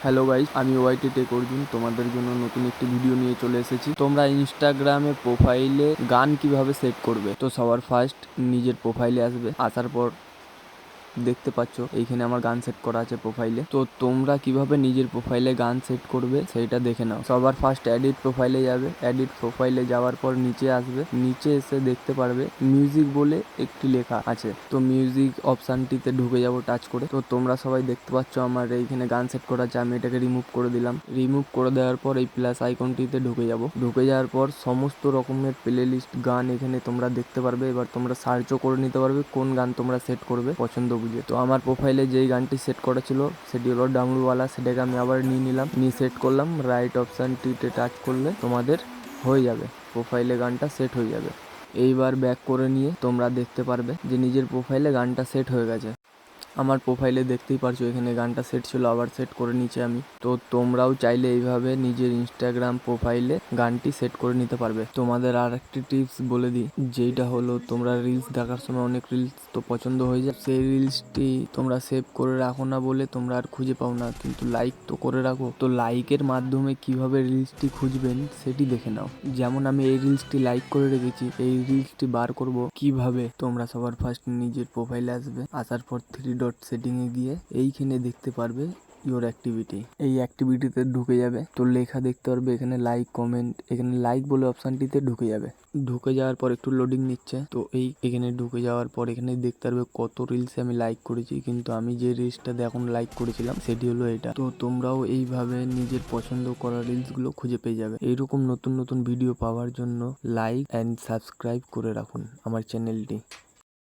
Hello guys, আমি ওয়াইটি take Arjun তোমাদের জন্য নতুন একটি ভিডিও নিয়ে চলে এসেছি। তোমরা ইনস্টাগ্রামে প্রোফাইলে গান কিভাবে সেট করবে। তো সবার ফার্স্ট নিজের প্রোফাইলে আসবে। আসার পর দেখতে পাচ্ছ এইখানে আমার গান সেট করা আছে প্রোফাইলে। তো তোমরা কিভাবে নিজের প্রোফাইলে গান সেট করবে সেইটা দেখে নাও। সবার ফার্স্ট এডিট প্রোফাইলে যাবে। এডিট প্রোফাইলে যাওয়ার পর নিচে আসবে। নিচে এসে দেখতে পারবে মিউজিক বলে একটি লেখা আছে। তো মিউজিক অপশানটিতে ঢুকে যাব টাচ করে। তো তোমরা সবাই দেখতে পাচ্ছ আমার এইখানে গান সেট করা আছে। আমি এটাকে রিমুভ করে দিলাম। রিমুভ করে দেওয়ার পর এই প্লাস আইকনটিতে ঢুকে যাব। ঢুকে যাওয়ার পর সমস্ত রকমের প্লে লিস্ট গান এখানে তোমরা দেখতে পারবে। এবার তোমরা সার্চও করে নিতে পারবে কোন গান তোমরা সেট করবে পছন্দ বুঝে। তো আমার প্রোফাইলে যেই গানটি সেট করা ছিল সেটি হলো ডামরুওয়ালা। সেটাকে আমি আবার নিয়ে নিলাম, নিয়ে সেট করলাম। রাইট অপশানটিতে টাচ করলে তোমাদের হয়ে যাবে, প্রোফাইলে গানটা সেট হয়ে যাবে। এইবার ব্যাক করে নিয়ে তোমরা দেখতে পারবে যে নিজের প্রোফাইলে গানটা সেট হয়ে গেছে। আমার প্রোফাইলে দেখতেই পারছো এখানে গানটা সেট ছিল, আবার সেট করে নিচে আমি। তো তোমরাও চাইলে এইভাবে নিজের ইনস্টাগ্রাম প্রোফাইলে গানটি সেট করে নিতে পারবে। তোমাদের আর একটি টিপস বলে দিই, যেটা হলো তোমরা রিলস দেখার সময় অনেক রিলস তো পছন্দ হয়ে যায়, সেই রিলসটি তোমরা সেভ করে রাখো না বলে তোমরা আর খুঁজে পাও না, কিন্তু লাইক তো করে রাখো। তো লাইকের মাধ্যমে কিভাবে রিলসটি খুঁজবেন সেটি দেখে নাও। যেমন আমি এই রিলসটি লাইক করে রেখেছি, এই রিলসটি বার করব কিভাবে। তোমরা সবার ফার্স্ট নিজের প্রোফাইলে আসবে। আসার পর থ্রি ডট সেটিংয়ে গিয়ে এইখানে দেখতে পারবে ইওর অ্যাক্টিভিটি। এই অ্যাক্টিভিটিতে ঢুকে যাবে। তো লেখা দেখতে পারবে এখানে লাইক কমেন্ট, এখানে লাইক বলে অপশানটিতে ঢুকে যাবে। ঢুকে যাওয়ার পর একটু লোডিং নিচ্ছে। তো এখানে ঢুকে যাওয়ার পর এখানে দেখতে পারবে কত রিলসে আমি লাইক করেছি, কিন্তু আমি যে রিলসটাতে এখন লাইক করেছিলাম সেটি হলো এটা। তো তোমরাও এইভাবে নিজের পছন্দ করা রিলসগুলো খুঁজে পেয়ে যাবে। এইরকম নতুন নতুন ভিডিও পাওয়ার জন্য লাইক অ্যান্ড সাবস্ক্রাইব করে রাখুন আমার চ্যানেলটি।